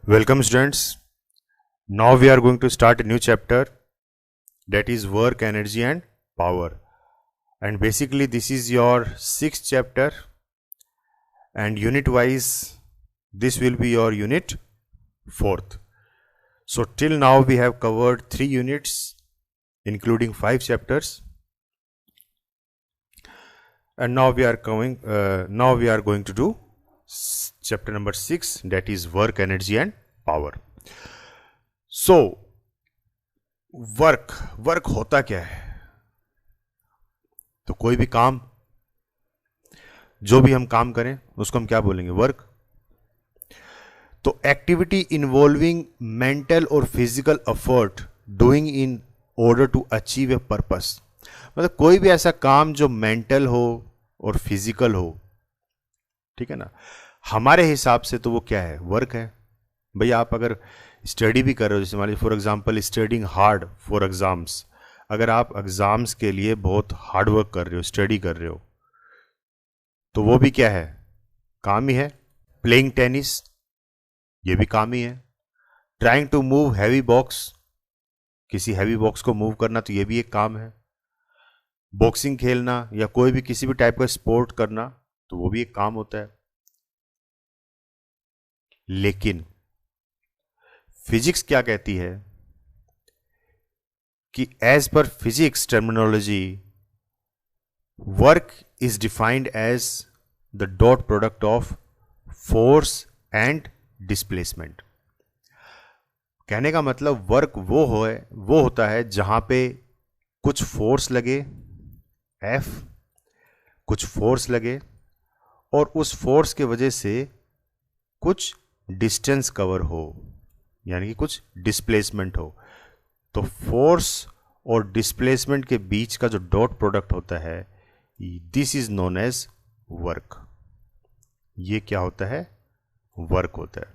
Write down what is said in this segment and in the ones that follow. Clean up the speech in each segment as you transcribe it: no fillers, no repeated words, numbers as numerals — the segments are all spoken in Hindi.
Welcome students. Now we are going to start a new chapter, that is work, energy and power. And basically this is your 6th chapter, and unit wise this will be your unit 4th. So till now we have covered 3 units including 5 chapters, and now we are going to do chapter number 6, that is work, energy and power. So work होता क्या है? तो कोई भी काम, जो भी हम काम करें उसको हम क्या बोलेंगे? वर्क. तो एक्टिविटी इन्वॉल्विंग मेंटल और physical effort doing in order to achieve a purpose. मतलब कोई भी ऐसा काम जो मेंटल हो और फिजिकल हो, ठीक है ना, हमारे हिसाब से तो वो क्या है? वर्क है. भाई आप अगर स्टडी भी कर रहे हो, जैसे मान लीजिए for example studying hard for exams, अगर आप एग्जाम्स के लिए बहुत हार्ड वर्क कर रहे हो, स्टडी कर रहे हो, तो वो भी क्या है? काम ही है. प्लेइंग टेनिस, ये भी काम ही है. Trying to move heavy box, किसी हैवी बॉक्स को मूव करना, तो ये भी एक काम है. बॉक्सिंग खेलना या कोई भी किसी भी टाइप का स्पोर्ट करना, तो वो भी एक काम होता है. लेकिन फिजिक्स क्या कहती है कि as per physics terminology, work is defined as the dot product of force and displacement. कहने का मतलब वर्क वो होता है जहां पे कुछ फोर्स लगे, F, कुछ फोर्स लगे और उस फोर्स के वजह से कुछ डिस्टेंस कवर हो, यानी कि कुछ डिस्प्लेसमेंट हो. तो फोर्स और डिस्प्लेसमेंट के बीच का जो डॉट प्रोडक्ट होता है, this is known as work. ये क्या होता है? वर्क होता है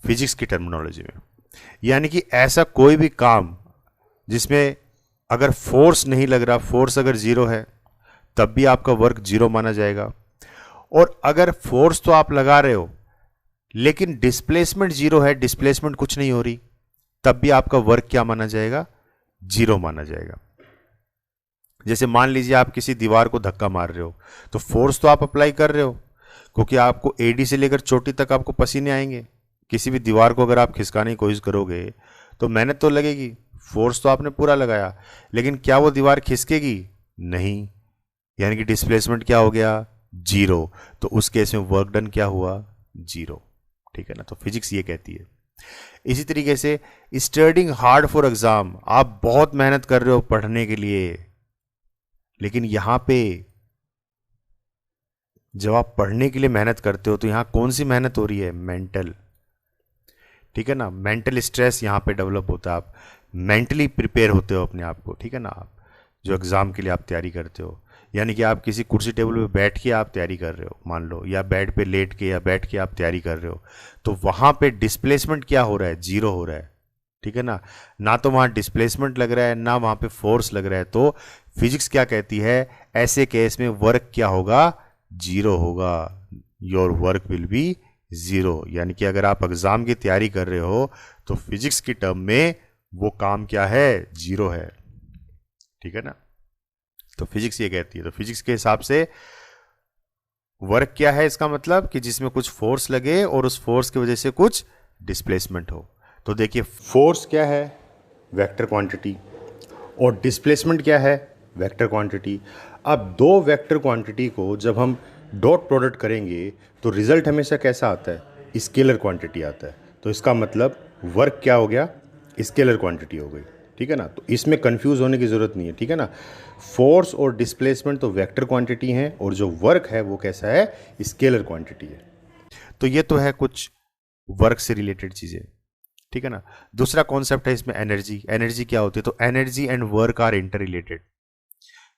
फिजिक्स की टर्मिनोलॉजी में. यानी कि ऐसा कोई भी काम जिसमें अगर फोर्स नहीं लग रहा, फोर्स अगर जीरो है, तब भी आपका वर्क जीरो माना जाएगा. और अगर फोर्स तो आप लगा रहे हो लेकिन डिस्प्लेसमेंट जीरो है, डिस्प्लेसमेंट कुछ नहीं हो रही, तब भी आपका वर्क क्या माना जाएगा? जीरो माना जाएगा. जैसे मान लीजिए आप किसी दीवार को धक्का मार रहे हो, तो फोर्स तो आप अप्लाई कर रहे हो, क्योंकि आपको एडी से लेकर चोटी तक आपको पसीने आएंगे. किसी भी दीवार को अगर आप खिसकाने की कोशिश करोगे तो मेहनत तो लगेगी, फोर्स तो आपने पूरा लगाया, लेकिन क्या वो दीवार खिसकेगी? नहीं. यानी कि डिस्प्लेसमेंट क्या हो गया? जीरो. तो उस केस में वर्क डन क्या हुआ? जीरो. ठीक है ना. तो फिजिक्स ये कहती है. इसी तरीके से स्टडिंग हार्ड फॉर एग्जाम, आप बहुत मेहनत कर रहे हो पढ़ने के लिए, लेकिन यहां पे जब आप पढ़ने के लिए मेहनत करते हो तो यहां कौन सी मेहनत हो रही है? मेंटल. ठीक है ना. मेंटल स्ट्रेस यहां पे डेवलप होता है. आप मेंटली प्रिपेयर होते हो अपने आप को, ठीक है ना, आप जो एग्जाम के लिए आप तैयारी करते हो. यानी कि आप किसी कुर्सी टेबल पे बैठ के आप तैयारी कर रहे हो, मान लो, या बेड पे लेट के या बैठ के आप तैयारी कर रहे हो, तो वहां पे डिस्प्लेसमेंट क्या हो रहा है? जीरो हो रहा है. ठीक है ना. ना तो वहां डिस्प्लेसमेंट लग रहा है, ना वहां पे फोर्स लग रहा है. तो फिजिक्स क्या कहती है? ऐसे केस में वर्क क्या होगा? जीरो होगा. Your work will be zero. यानी कि अगर आप एग्जाम की तैयारी कर रहे हो तो फिजिक्स की टर्म में वो काम क्या है? जीरो है. ठीक है ना. तो फिजिक्स ये कहती है. तो फिजिक्स के हिसाब से वर्क क्या है? इसका मतलब कि जिसमें कुछ फोर्स लगे और उस फोर्स की वजह से कुछ डिस्प्लेसमेंट हो. तो देखिए, फोर्स क्या है? Vector quantity. और डिस्प्लेसमेंट क्या है? Vector quantity. अब दो वेक्टर क्वांटिटी को जब हम डॉट प्रोडक्ट करेंगे तो रिजल्ट हमेशा कैसा आता है? स्केलर क्वांटिटी आता है. तो इसका मतलब वर्क क्या हो गया? स्केलर क्वांटिटी हो गई. ठीक है ना. तो इसमें कंफ्यूज होने की जरूरत नहीं है. ठीक है ना. फोर्स और डिस्प्लेसमेंट तो वेक्टर क्वांटिटी हैं, और जो वर्क है वो कैसा है? स्केलर क्वांटिटी है. तो ये तो है कुछ वर्क से रिलेटेड चीजें. ठीक है ना. दूसरा कॉन्सेप्ट है इसमें एनर्जी. एनर्जी क्या होती है? तो energy and work are interrelated.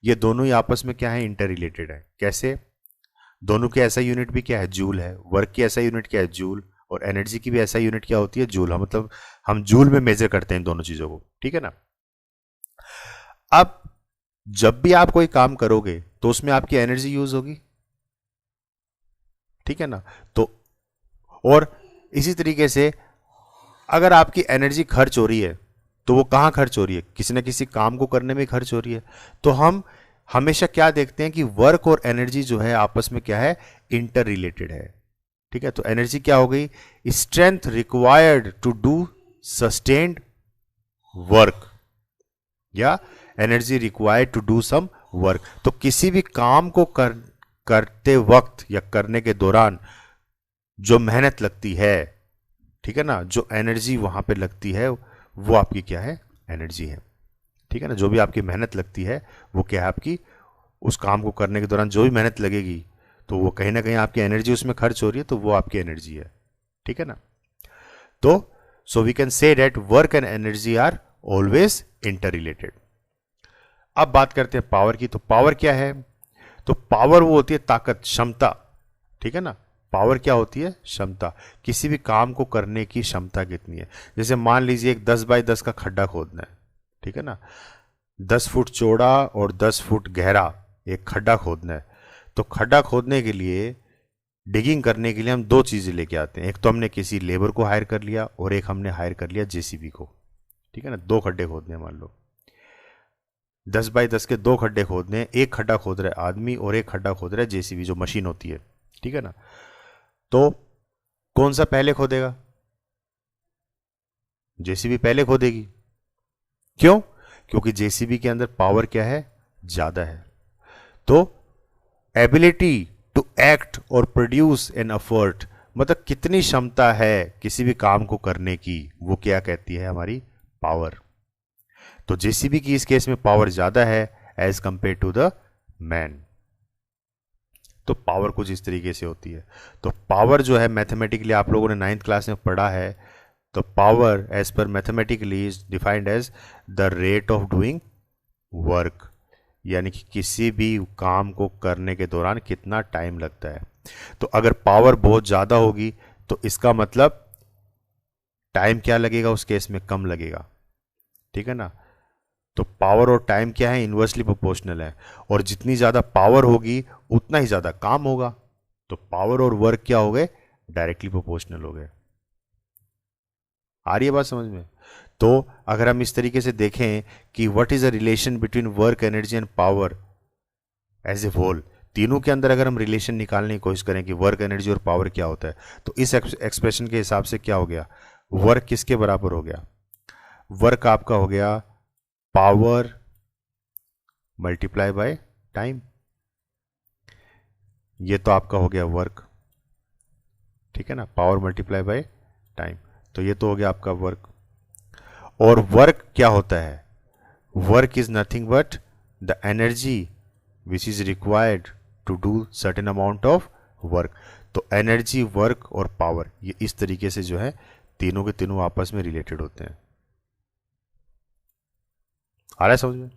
ये दोनों ही आपस में क्या है? इंटर रिलेटेड है. कैसे? दोनों के ऐसा यूनिट भी क्या है? जूल है. वर्क की ऐसा यूनिट क्या है? जूल. और एनर्जी की भी ऐसा यूनिट क्या होती है? जूल. मतलब हम जूल में मेजर करते हैं इन दोनों चीजों को. ठीक है ना. अब जब भी आप कोई काम करोगे तो उसमें आपकी एनर्जी यूज होगी. ठीक है ना. तो और इसी तरीके से अगर आपकी एनर्जी खर्च हो रही है तो वो कहाँ खर्च हो रही है, किसी न किसी काम को करने में खर्च हो रही है। तो हम हमेशा क्या देखते हैं कि वर्क और एनर्जी जो है आपस में क्या है, इंटर रिलेटेड है। ठीक है, तो एनर्जी क्या हो गई, strength required to do sustained work, या energy required to do some work. तो किसी भी काम को करते वक्त या करने के दौरान जो मेहनत लगती है, ठीक है ना, जो एनर्जी वहां पे लगती है वो आपकी क्या है, एनर्जी है। ठीक है ना, जो भी आपकी मेहनत लगती है वो क्या है आपकी, उस काम को करने के दौरान जो भी मेहनत लगेगी तो वो कहीं ना कहीं आपकी एनर्जी उसमें खर्च हो रही है, तो वो आपकी एनर्जी है। ठीक है ना, तो so we can say that work and energy are always interrelated. अब बात करते हैं पावर की। तो पावर क्या है, तो पावर वो होती है ताकत, क्षमता। ठीक है ना, पावर क्या होती है, क्षमता, किसी भी काम को करने की क्षमता कितनी है। जैसे मान लीजिए एक 10 बाई 10 का खड्डा खोदना है, ठीक है ना, 10 फुट चौड़ा और 10 फुट गहरा एक खड्डा खोदना है। तो खड्डा खोदने के लिए, डिगिंग करने के लिए हम दो चीजें लेके आते हैं, एक तो हमने किसी लेबर को हायर कर लिया और एक हमने हायर कर लिया जेसीबी को। ठीक है ना, दो खड्डे खोदने मान लो 10 बाई 10 के दो खड्डे खोदने, एक खड्डा खोद रहा है आदमी और एक खड्डा खोद रहा है जेसीबी, जो मशीन होती है। ठीक है ना, तो कौन सा पहले खोदेगा, जेसीबी पहले खोदेगी। क्यों, क्योंकि जेसीबी के अंदर पावर क्या है, ज्यादा है। तो एबिलिटी टू एक्ट और प्रोड्यूस एन एफर्ट, मतलब कितनी क्षमता है किसी भी काम को करने की, वो क्या कहती है, हमारी पावर। तो जेसीबी की इस केस में पावर ज्यादा है as compared to the man. तो पावर कुछ इस तरीके से होती है। तो पावर जो है मैथमेटिकली आप लोगों ने 9th क्लास में पढ़ा है, तो power as per mathematically is defined as the rate of doing work, यानी कि किसी भी काम को करने के दौरान कितना टाइम लगता है। तो अगर पावर बहुत ज़्यादा होगी तो इसका मतलब टाइम क्या लगेगा, उस केस में कम लगेगा। ठीक है ना, तो पावर और टाइम क्या है, इन्वर्सली प्रोपोर्शनल है, और जितनी ज़्यादा पावर होगी उतना ही ज़्यादा काम होगा। तो पावर और वर्क क्या हो गए, डायरेक्टली प्रोपोर्शनल हो गए। आ रही है बात समझ में। तो अगर हम इस तरीके से देखें कि what is the relation between work, energy and power as a whole, तीनों के अंदर अगर हम रिलेशन निकालने की कोशिश करें कि वर्क, एनर्जी और पावर क्या होता है, तो इस एक्सप्रेशन के हिसाब से क्या हो गया, वर्क किसके बराबर हो गया, वर्क आपका हो गया पावर मल्टीप्लाई बाय टाइम। ये तो आपका हो गया वर्क, ठीक है ना, पावर मल्टीप्लाई बाय टाइम। तो ये तो हो गया आपका वर्क। और वर्क क्या होता है, work is nothing but the energy which is required to do certain amount of work. तो एनर्जी, वर्क और पावर, ये इस तरीके से जो है तीनों के तीनों आपस में रिलेटेड होते हैं। आ रहा है समझ में।